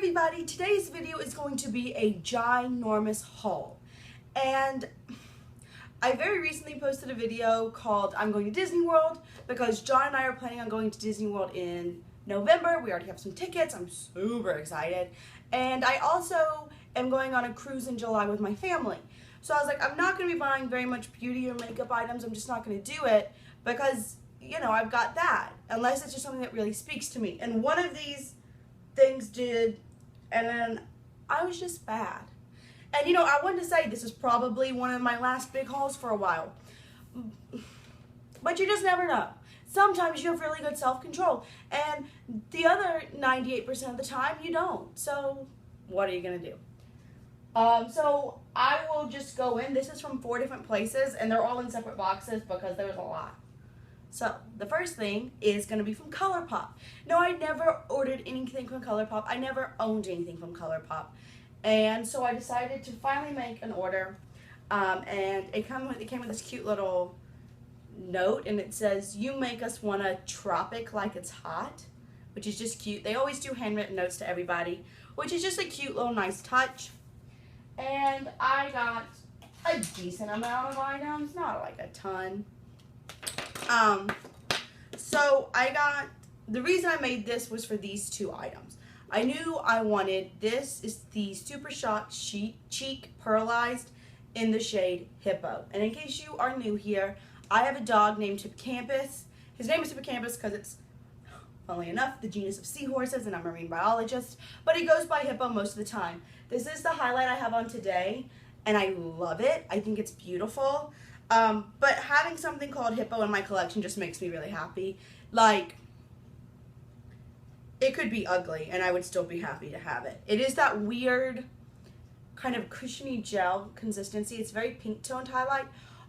everybody, today's video is going to be a ginormous haul, and I very recently posted a video called I'm going to Disney World because John and I are planning on going to Disney World in November. We already have some tickets. I'm super excited, and I also am going on a cruise in July with my family. So I was like, I'm not going to be buying very much beauty or makeup items. I'm just not going to do it because, you know, I've got that, unless it's just something that really speaks to me. And one of these things did, and then I was just bad. And you know, I wanted to say this is probably one of my last big hauls for a while, but you just never know. Sometimes you have really good self-control, and the other 98% of the time you don't. So what are you gonna do? So I will just go in. This is from 4 different places, and they're all in separate boxes because there was a lot. So the first thing is going to be from Colourpop. No, I never ordered anything from Colourpop. I never owned anything from Colourpop. And so I decided to finally make an order. And it came with this cute little note, and it says, "You make us wanna tropic like it's hot," which is just cute. They always do handwritten notes to everybody, which is just a cute little nice touch. And I got a decent amount of items, not like a ton. So I got, the reason I made this was for these 2 items. I knew I wanted, this is the Super Shot Cheek Pearlized in the shade Hippo. And in case you are new here, I have a dog named Hippocampus. His name is Hippocampus because it's, funnily enough, the genus of seahorses, and I'm a marine biologist, but he goes by Hippo most of the time. This is the highlight I have on today, and I love it. I think it's beautiful. But having something called Hippo in my collection just makes me really happy. Like, it could be ugly and I would still be happy to have it. It is that weird kind of cushiony gel consistency. It's very pink toned highlight.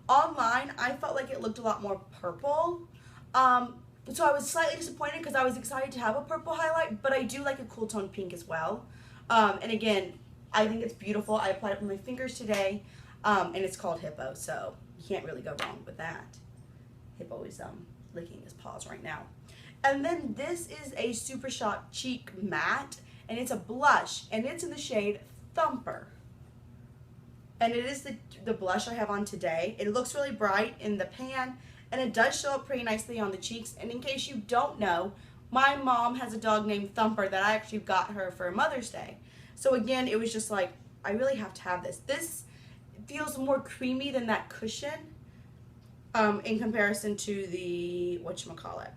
Online, I felt like it looked a lot more purple. So I was slightly disappointed because I was excited to have a purple highlight, but I do like a cool toned pink as well. And again, I think it's beautiful. I applied it on my fingers today, and it's called Hippo, so you can't really go wrong with that. Hippo is licking his paws right now. And then this is a Super Shot Cheek Matte, and it's a blush, and it's in the shade Thumper. And it is the blush I have on today. It looks really bright in the pan, and it does show up pretty nicely on the cheeks. And in case you don't know, my mom has a dog named Thumper that I actually got her for Mother's Day. So again, it was just like, I really have to have this. This feels more creamy than that cushion in comparison to the, whatchamacallit.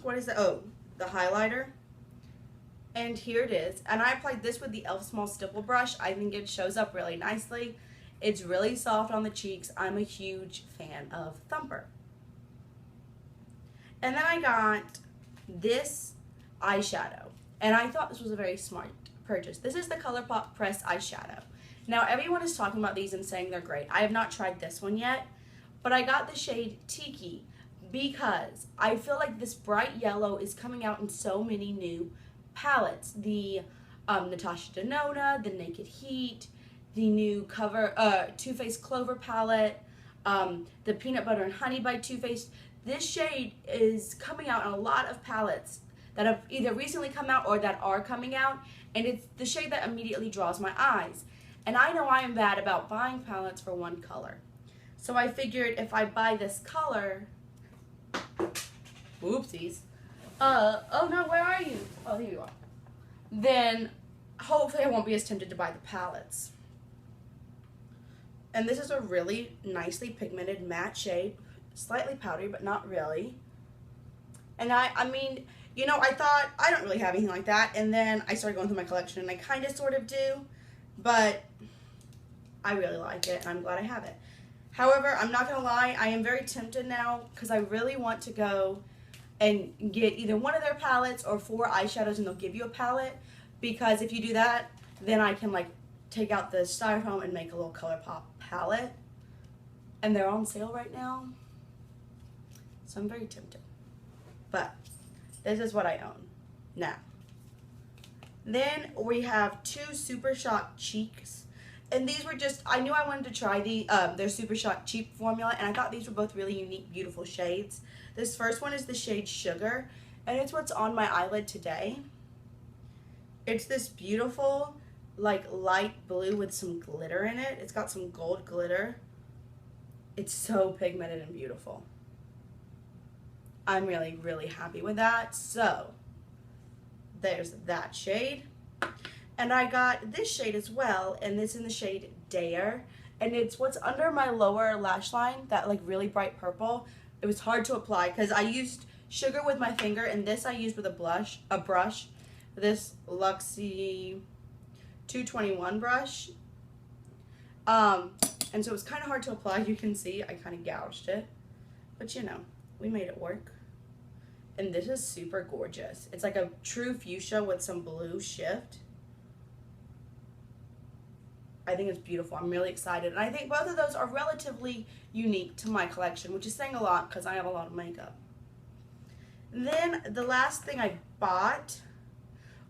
What is that? Oh, the highlighter. And here it is. And I applied this with the e.l.f. Small Stipple Brush. I think it shows up really nicely. It's really soft on the cheeks. I'm a huge fan of Thumper. And then I got this eyeshadow. And I thought this was a very smart purchase. This is the Colourpop Press Eyeshadow. Now, everyone is talking about these and saying they're great. I have not tried this one yet, but I got the shade Tiki because I feel like this bright yellow is coming out in so many new palettes. The Natasha Denona, the Naked Heat, the new Too Faced Clover palette, the Peanut Butter and Honey by Too Faced. This shade is coming out in a lot of palettes that have either recently come out or that are coming out, and it's the shade that immediately draws my eyes. And I know I am bad about buying palettes for one color. So I figured if I buy this color, whoopsies, oh no, where are you? Oh, here you are. Then hopefully I won't be as tempted to buy the palettes. And this is a really nicely pigmented matte shade, slightly powdery, but not really. And I mean, you know, I thought I don't really have anything like that, and then I started going through my collection, and I kind of sort of do, but I really like it, and I'm glad I have it. However, I'm not gonna lie, I am very tempted now because I really want to go and get either one of their palettes or 4 eyeshadows, and they'll give you a palette, because if you do that, then I can like take out the styrofoam and make a little Colourpop palette, and they're on sale right now, so I'm very tempted. But this is what I own now. Then we have 2 Super Shot Cheeks, and these were just, I knew I wanted to try their Super Shot Cheek formula, and I thought these were both really unique, beautiful shades. This first one is the shade Sugar, and it's what's on my eyelid today. It's this beautiful, like, light blue with some glitter in it. It's got some gold glitter. It's so pigmented and beautiful. I'm really, really happy with that. So, there's that shade. And I got this shade as well, and it's in the shade Dare. And it's what's under my lower lash line, that like really bright purple. It was hard to apply because I used sugar with my finger, and this I used with a brush. This Luxie 221 brush. And so it was kind of hard to apply. You can see I kind of gouged it. But you know, we made it work. And this is super gorgeous. It's like a true fuchsia with some blue shift. I think it's beautiful. I'm really excited. And I think both of those are relatively unique to my collection, which is saying a lot because I have a lot of makeup. And then the last thing I bought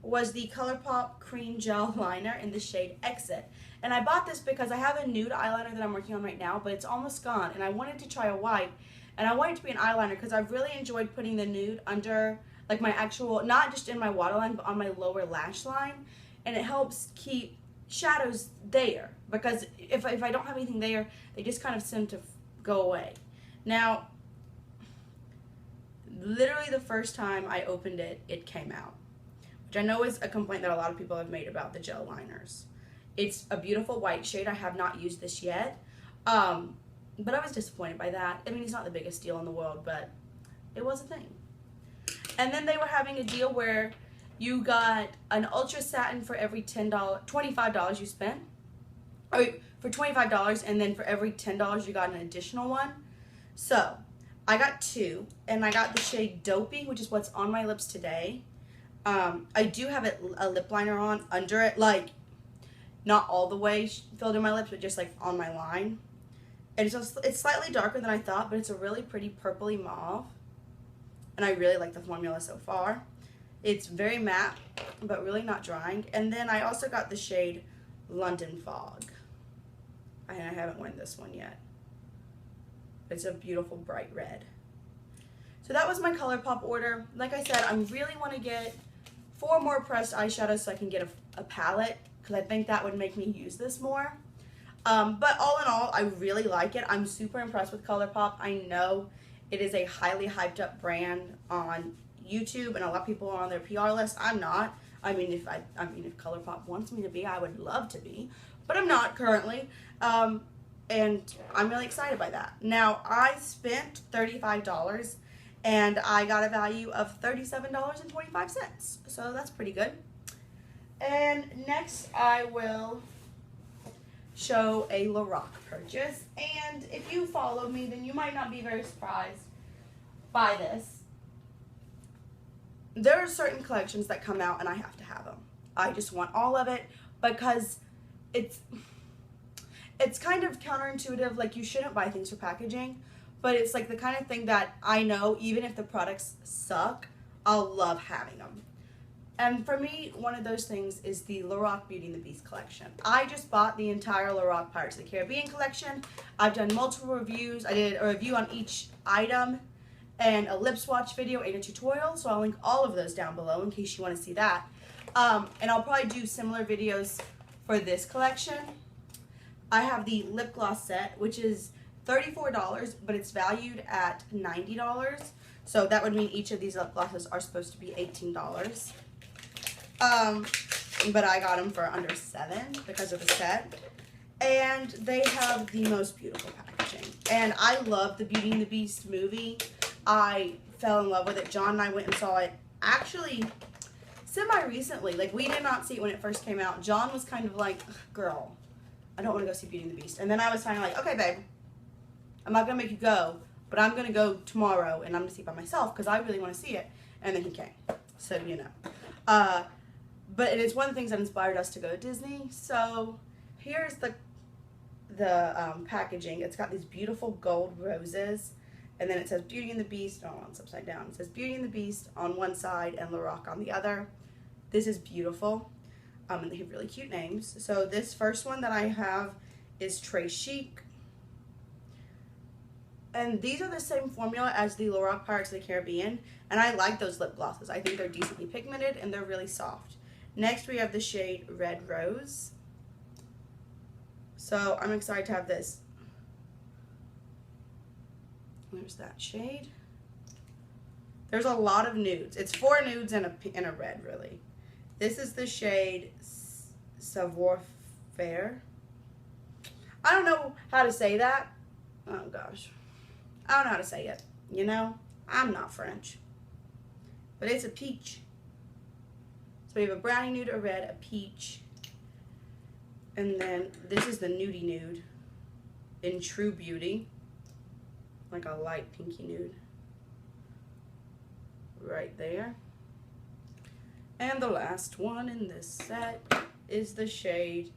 was the Colourpop Cream Gel Liner in the shade Exit. And I bought this because I have a nude eyeliner that I'm working on right now, but it's almost gone. And I wanted to try a white. And I want it to be an eyeliner because I've really enjoyed putting the nude under, like, my actual, not just in my waterline, but on my lower lash line. And it helps keep shadows there, because if I don't have anything there, they just kind of seem to go away. Now, literally the first time I opened it, it came out, which I know is a complaint that a lot of people have made about the gel liners. It's a beautiful white shade. I have not used this yet, but I was disappointed by that. I mean, it's not the biggest deal in the world, but it was a thing. And then they were having a deal where you got an Ultra Satin for every $25 you spent. Or for $25, and then for every $10 you got an additional one. So, I got two, and I got the shade Dopey, which is what's on my lips today. I do have a lip liner on under it, like, not all the way filled in my lips, but just like on my line. And it's slightly darker than I thought, but it's a really pretty purpley mauve. And I really like the formula so far. It's very matte, but really not drying. And then I also got the shade London Fog. And I haven't worn this one yet. It's a beautiful bright red. So that was my Colourpop order. Like I said, I really want to get 4 more pressed eyeshadows so I can get a palette, because I think that would make me use this more. But all in all, I really like it. I'm super impressed with Colourpop. I know it is a highly hyped up brand on YouTube, and a lot of people are on their PR list. I'm not. I mean, if Colourpop wants me to be, I would love to be, but I'm not currently. And I'm really excited by that. Now, I spent $35, and I got a value of $37.25. So that's pretty good. And next, I will show a Lorac purchase. And if you follow me, then you might not be very surprised by this. There are certain collections that come out and I have to have them. I just want all of it because it's kind of counterintuitive. Like, you shouldn't buy things for packaging, but it's like the kind of thing that I know even if the products suck, I'll love having them. And for me, one of those things is the Lorac Beauty and the Beast collection. I just bought the entire Lorac Pirates of the Caribbean collection. I've done multiple reviews. I did a review on each item and a lip swatch video and a tutorial, so I'll link all of those down below in case you want to see that. And I'll probably do similar videos for this collection. I have the lip gloss set, which is $34, but it's valued at $90. So that would mean each of these lip glosses are supposed to be $18. But I got them for under $7 because of the set. And they have the most beautiful packaging. And I love the Beauty and the Beast movie. I fell in love with it. John and I went and saw it actually semi-recently. Like, we did not see it when it first came out. John was kind of like, girl, I don't want to go see Beauty and the Beast. And then I was kind of like, okay, babe, I'm not going to make you go, but I'm going to go tomorrow and I'm going to see it by myself because I really want to see it. And then he came. So, you know. But it is one of the things that inspired us to go to Disney. So here's the packaging. It's got these beautiful gold roses. And then it says Beauty and the Beast. Oh, it's upside down. It says Beauty and the Beast on one side and Lorac on the other. This is beautiful. And they have really cute names. So this first one that I have is TresTique. And these are the same formula as the Lorac Pirates of the Caribbean. And I like those lip glosses. I think they're decently pigmented and they're really soft. Next we have the shade Red Rose. So I'm excited to have this. There's that shade. There's a lot of nudes. It's 4 nudes and a red, really. This is the shade Savoir-Faire. I don't know how to say that. Oh gosh. I don't know how to say it. You know, I'm not French. But it's a peach. So we have a brownie nude, a red, a peach. And then this is the nudie nude in True Beauty. Like a light pinky nude. Right there. And the last one in this set is the shade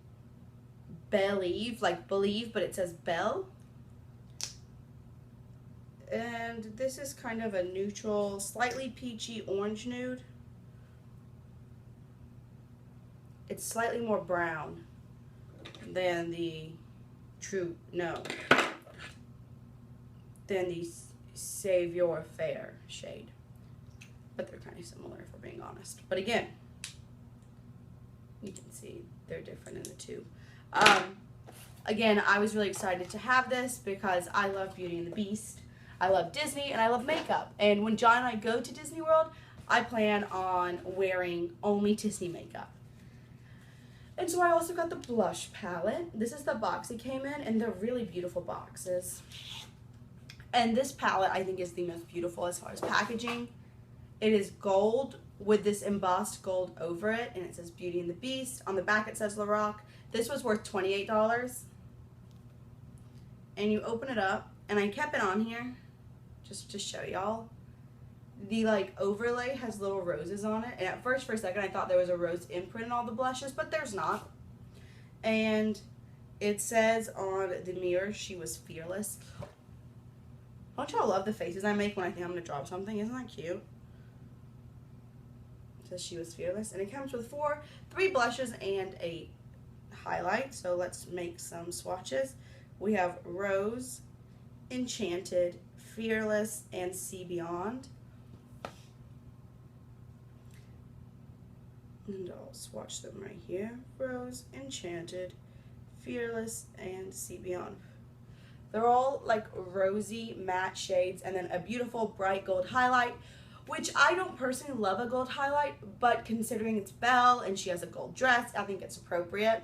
Believe, like believe, but it says Belle. And this is kind of a neutral, slightly peachy orange nude. It's slightly more brown than the than the Savoir-Faire shade. But they're kind of similar if we're being honest. But again, you can see they're different in the two. Again, I was really excited to have this because I love Beauty and the Beast. I love Disney and I love makeup. And when John and I go to Disney World, I plan on wearing only Disney makeup. And so I also got the blush palette. This is the box it came in, and they're really beautiful boxes. And this palette I think is the most beautiful as far as packaging. It is gold with this embossed gold over it, and it says Beauty and the Beast. On the back it says Lorac. This was worth $28. And you open it up, and I kept it on here just to show y'all. The like overlay has little roses on it, and at first for a second I thought there was a rose imprint in all the blushes, but there's not. And it says on the mirror, she was fearless. Don't y'all love the faces I make when I think I'm gonna drop something? Isn't that cute? It says she was fearless, and it comes with 3 blushes and a highlight. So let's make some swatches. We have Rose, Enchanted, Fearless, and See Beyond. And I'll swatch them right here. Rose, Enchanted, Fearless, and See Beyond. They're all like rosy matte shades, and then a beautiful bright gold highlight, which I don't personally love a gold highlight, but considering it's Belle and she has a gold dress, I think it's appropriate.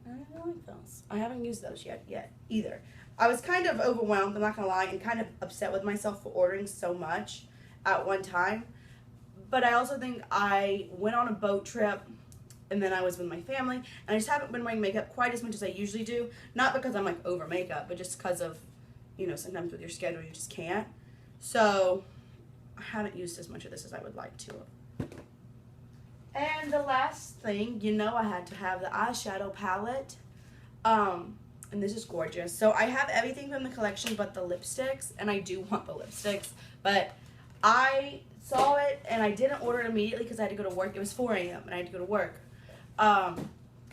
I don't like those. I haven't used those yet either. I was kind of overwhelmed, I'm not gonna lie, and kind of upset with myself for ordering so much at one time. But I also think I went on a boat trip, and then I was with my family, and I just haven't been wearing makeup quite as much as I usually do. Not because I'm like over makeup, but just because of, you know, sometimes with your schedule you just can't. So I haven't used as much of this as I would like to. And the last thing, you know, I had to have the eyeshadow palette. And this is gorgeous. So I have everything from the collection but the lipsticks, and I do want the lipsticks, but I saw it and I didn't order it immediately because I had to go to work. It was 4 a.m. and I had to go to work. And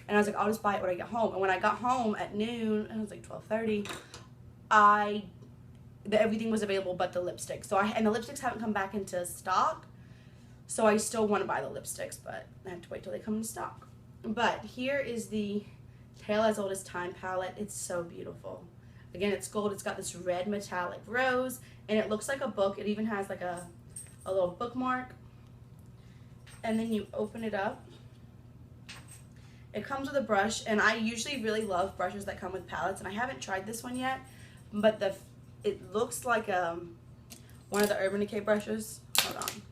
I was like, I'll just buy it when I get home. And when I got home at noon, and it was like 12:30, everything was available but the lipsticks. And the lipsticks haven't come back into stock. So I still want to buy the lipsticks, but I have to wait till they come into stock. But here is the Tale as Old as Time palette. It's so beautiful. Again, it's gold. It's got this red metallic rose, and it looks like a book. It even has like a little bookmark. And then you open it up. It comes with a brush, and I usually really love brushes that come with palettes, and I haven't tried this one yet, but it looks like one of the Urban Decay brushes. Hold on.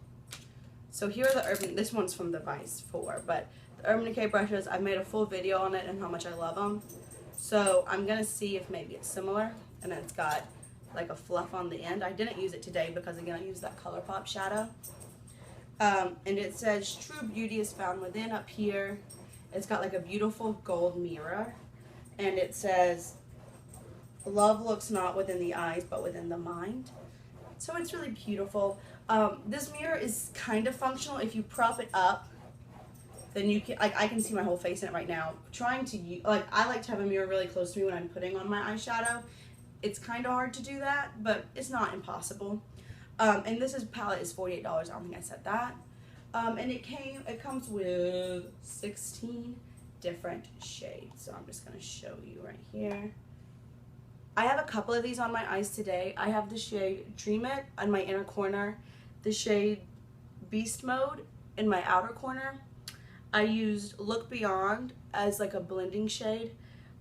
So here are this one's from the Vice 4, but the Urban Decay brushes, I've made a full video on it and how much I love them. So I'm going to see if maybe it's similar, and then it's got like a fluff on the end. I didn't use it today because, again, I used that Colourpop shadow. And it says, True Beauty is found within up here. It's got like a beautiful gold mirror, and it says, love looks not within the eyes, but within the mind. So it's really beautiful. This mirror is kind of functional. If you prop it up, then you can, I can see my whole face in it right now. I like to have a mirror really close to me when I'm putting on my eyeshadow. It's kind of hard to do that, but it's not impossible. And this palette is $48. I don't think I said that. And it comes with 16 different shades. So I'm just gonna show you right here. I have a couple of these on my eyes today. I have the shade Dream It on my inner corner, the shade Beast Mode in my outer corner. I used Look Beyond as like a blending shade.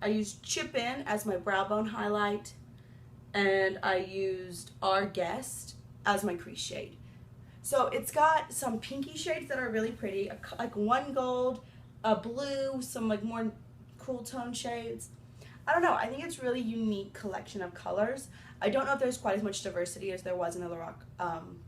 I used Chip In as my brow bone highlight. And I used Our Guest as my crease shade. So it's got some pinky shades that are really pretty, like one gold, a blue, some like more cool tone shades. I don't know, I think it's really unique collection of colors. I don't know if there's quite as much diversity as there was in the Lorac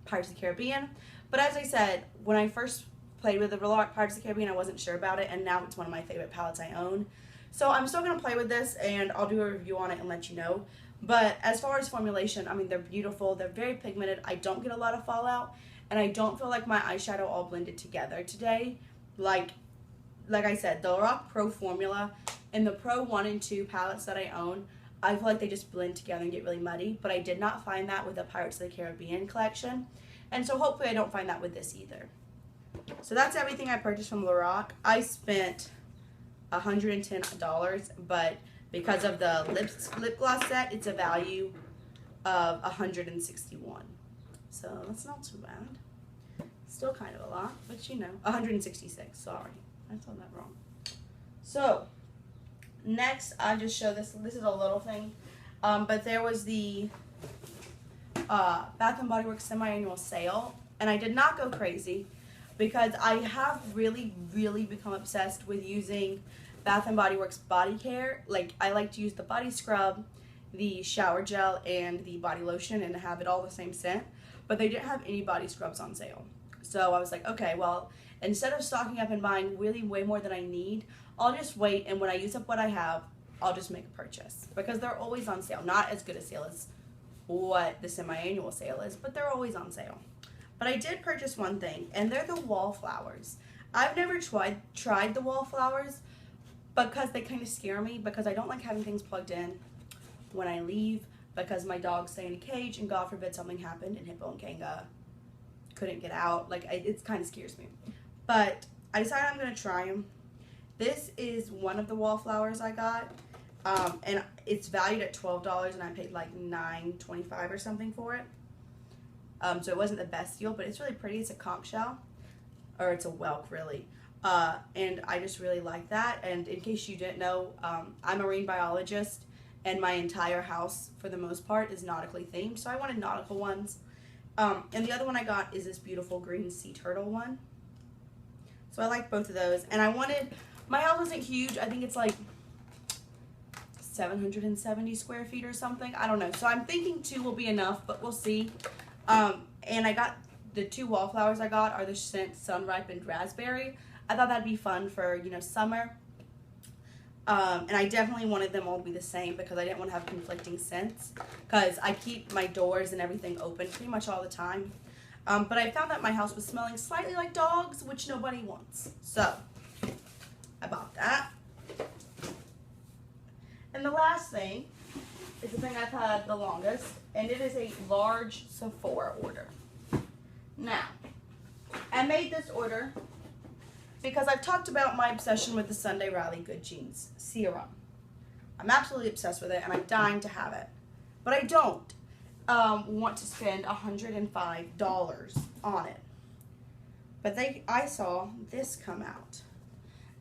Pirates of the Caribbean, but as I said, when I first played with the Lorac Pirates of the Caribbean, I wasn't sure about it, and now it's one of my favorite palettes I own. So I'm still gonna play with this, and I'll do a review on it and let you know. But as far as formulation, I mean, they're beautiful, they're very pigmented, I don't get a lot of fallout, and I don't feel like my eyeshadow all blended together today. Like I said, the Lorac Pro formula and the Pro 1 and 2 palettes that I own, I feel like they just blend together and get really muddy, but I did not find that with the Pirates of the Caribbean collection, and so hopefully I don't find that with this either. So that's everything I purchased from Lorac. I spent $110, but because of the lip gloss set, it's a value of $161. So that's not too bad. Still kind of a lot, but you know, $166, sorry. I told that wrong. So, next I just show this. This is a little thing, but there was the Bath & Body Works semi-annual sale, and I did not go crazy because I have really, really become obsessed with using Bath & Body Works body care. Like, I like to use the body scrub, the shower gel, and the body lotion and have it all the same scent, but they didn't have any body scrubs on sale. So I was like, okay, well, instead of stocking up and buying really way more than I need, I'll just wait, and when I use up what I have, I'll just make a purchase. Because they're always on sale. Not as good a sale as what the semi-annual sale is, but they're always on sale. But I did purchase one thing, and they're the Wallflowers. I've never tried the Wallflowers because they kind of scare me, because I don't like having things plugged in when I leave, because my dogs stay in a cage, and God forbid something happened, and Hippo and Kanga couldn't get out. Like, it kind of scares me. But I decided I'm going to try them. This is one of the Wallflowers I got, and it's valued at $12, and I paid like $9.25 or something for it. So it wasn't the best deal, but it's really pretty. It's a conch shell, or it's a whelk, really. And I just really like that. And in case you didn't know, I'm a marine biologist, and my entire house, for the most part, is nautically themed, so I wanted nautical ones. And the other one I got is this beautiful green sea turtle one. So I like both of those. And I wanted, my house isn't huge. I think it's like 770 square feet or something. I don't know. So I'm thinking 2 will be enough, but we'll see. And I got, the 2 Wallflowers I got are the scent Sun-Ripened Raspberry. I thought that'd be fun for, you know, summer. And I definitely wanted them all to be the same because I didn't want to have conflicting scents, because I keep my doors and everything open pretty much all the time. But I found that my house was smelling slightly like dogs, which nobody wants. So, I bought that. And the last thing is the thing I've had the longest, and it is a large Sephora order. Now, I made this order because I've talked about my obsession with the Sunday Riley Good Jeans Serum. I'm absolutely obsessed with it, and I'm dying to have it. But I don't want to spend $105 on it. But I saw this come out,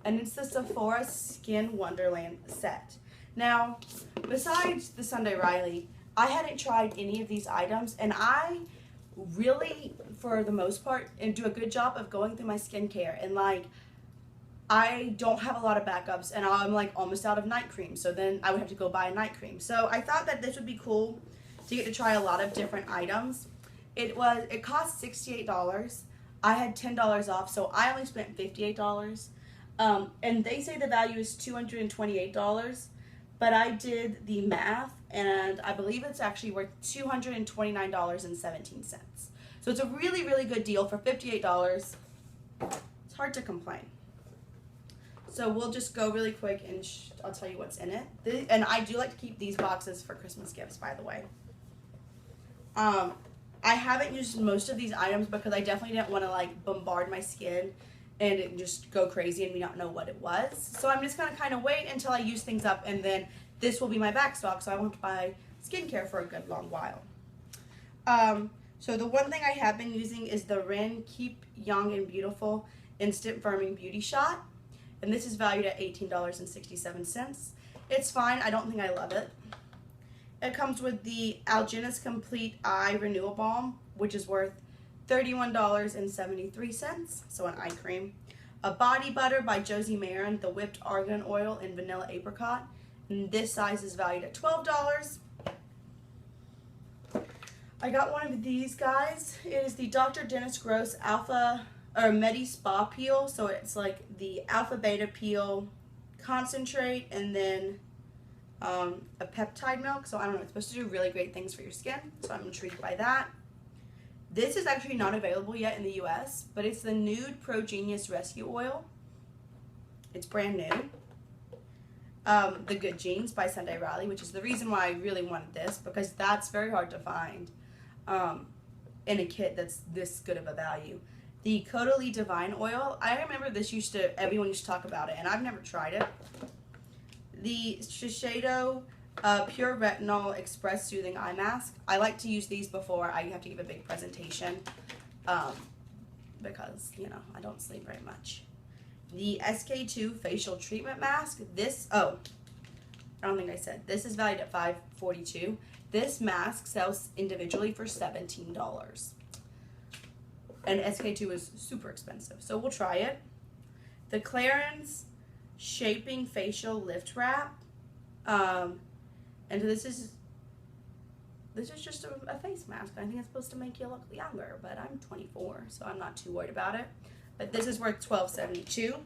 and it's the Sephora Skin Wonderland set. Now, besides the Sunday Riley, I hadn't tried any of these items, and I really, for the most part, and do a good job of going through my skincare, and like, I don't have a lot of backups, and I'm like almost out of night cream, so then I would have to go buy a night cream. So I thought that this would be cool to get to try a lot of different items. It cost $68. I had $10 off, so I only spent $58. And they say the value is $228, but I did the math, and I believe it's actually worth $229.17. So it's a really, really good deal for $58. It's hard to complain. So we'll just go really quick, and I'll tell you what's in it. And I do like to keep these boxes for Christmas gifts, by the way. I I haven't used most of these items because I definitely didn't want to like bombard my skin and it just go crazy and me not know what it was. So I'm just going to kind of wait until I use things up, and then this will be my back stock, so I won't buy skincare for a good long while. So the one thing I have been using is the Ren Keep Young and Beautiful Instant Firming Beauty Shot. And this is valued at $18.67. It's fine. I don't think I love it. It comes with the Algenist Complete Eye Renewal Balm, which is worth $31.73, so an eye cream. A body butter by Josie Maran, the whipped argan oil in vanilla apricot. And this size is valued at $12. I got one of these guys. It is the Dr. Dennis Gross Alpha or Medi Spa Peel. So it's like the Alpha Beta Peel concentrate and then a peptide milk. So I don't know, it's supposed to do really great things for your skin. So I'm intrigued by that. This is actually not available yet in the US, but it's the Nude Pro Genius Rescue Oil. It's brand new. The Good Genes by Sunday Riley, which is the reason why I really wanted this, because that's very hard to find in a kit that's this good of a value. The Caudalie Divine Oil. I remember this everyone used to talk about it, and I've never tried it. The Shiseido Pure Retinol Express Soothing Eye Mask. I like to use these before I have to give a big presentation because, you know, I don't sleep very much. The SK2 Facial Treatment Mask. This, I don't think I said. This is valued at $5.42. This mask sells individually for $17. And SK2 is super expensive, so we'll try it. The Clarins Shaping Facial Lift Wrap. And this is just a face mask. I think it's supposed to make you look younger, but I'm 24, so I'm not too worried about it. But this is worth $12.72.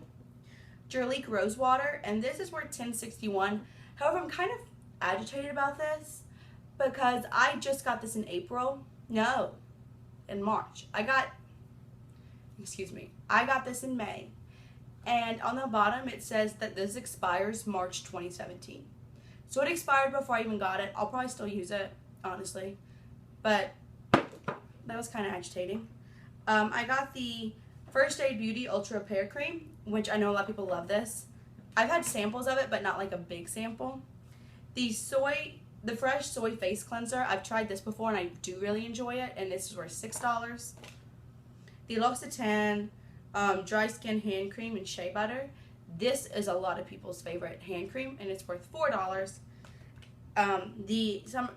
Jurlique Rose Water, and this is worth $10.61. However, I'm kind of agitated about this because I just got this in April. No, in March. I got this in May. And on the bottom it says that this expires March 2017. So it expired before I even got it. I'll probably still use it, honestly. But that was kind of agitating. I got the First Aid Beauty Ultra Repair Cream, which I know a lot of people love this. I've had samples of it, but not like a big sample. The Fresh Soy Face Cleanser, I've tried this before and I do really enjoy it, and this is worth $6. The L'Occitane Dry Skin Hand Cream and Shea Butter. This is a lot of people's favorite hand cream, and it's worth $4.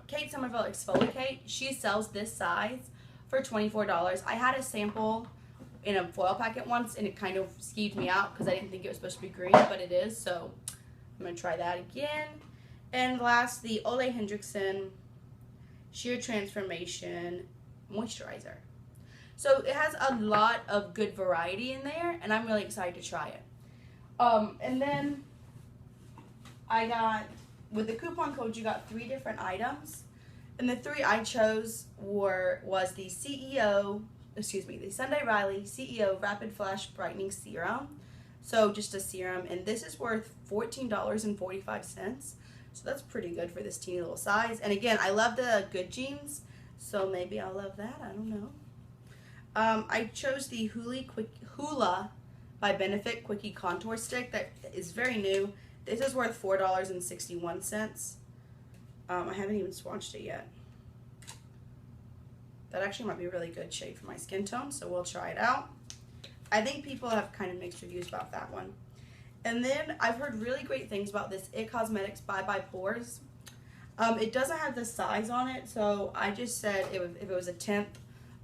Kate Somerville Exfoliate, she sells this size for $24. I had a sample in a foil packet once, and it kind of skeeved me out because I didn't think it was supposed to be green, but it is, so I'm going to try that again. And last, the Ole Hendrickson Sheer Transformation Moisturizer. So it has a lot of good variety in there, and I'm really excited to try it. And then I got, with the coupon code, you got 3 different items. And the 3 I chose was the the Sunday Riley CEO Rapid Flash Brightening Serum. So just a serum, and this is worth $14.45. So that's pretty good for this teeny little size. And again, I love the Good Genes, so maybe I'll love that. I don't know. I chose the Hoola by Benefit Quickie Contour Stick. That is very new. This is worth $4.61. I haven't even swatched it yet. That actually might be a really good shade for my skin tone, so we'll try it out. I think people have kind of mixed reviews about that one. And then I've heard really great things about this It Cosmetics Bye Bye Pores. It doesn't have the size on it, so I just said if it was a 1/10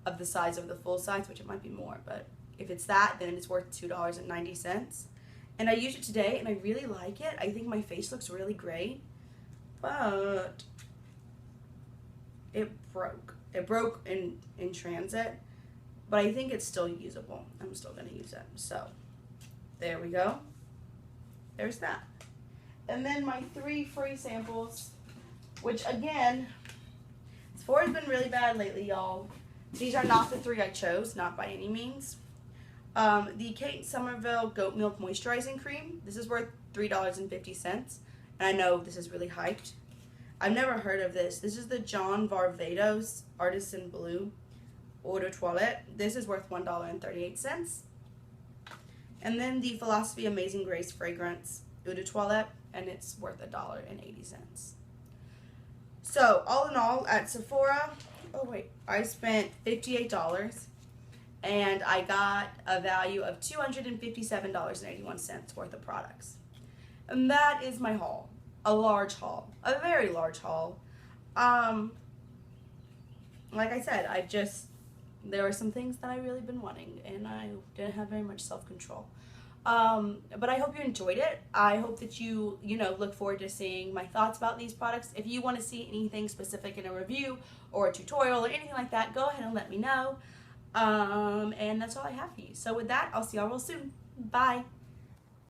of the size of the full size, which it might be more, but if it's that, then it's worth $2.90. And I used it today, and I really like it. I think my face looks really great, but it broke. It broke in transit, but I think it's still usable. I'm still going to use it. So there we go. There's that. And then my 3 free samples, which again, Sephora's been really bad lately, y'all. These are not the 3 I chose, not by any means. The Kate Somerville Goat Milk Moisturizing Cream. This is worth $3.50, and I know this is really hyped. I've never heard of this. This is the John Varvatos Artisan Blue. Eau de Toilette. This is worth $1.38. And then the Philosophy Amazing Grace Fragrance Eau de Toilette, and it's worth $1.80. So, all in all, at Sephora, I spent $58, and I got a value of $257.81 worth of products. And that is my haul. A large haul. A very large haul. Like I said, there were some things that I really been wanting, and I didn't have very much self-control. But I hope you enjoyed it. I hope that you look forward to seeing my thoughts about these products. If you want to see anything specific in a review or a tutorial or anything like that, go ahead and let me know. And that's all I have for you. So with that, I'll see y'all real soon. Bye.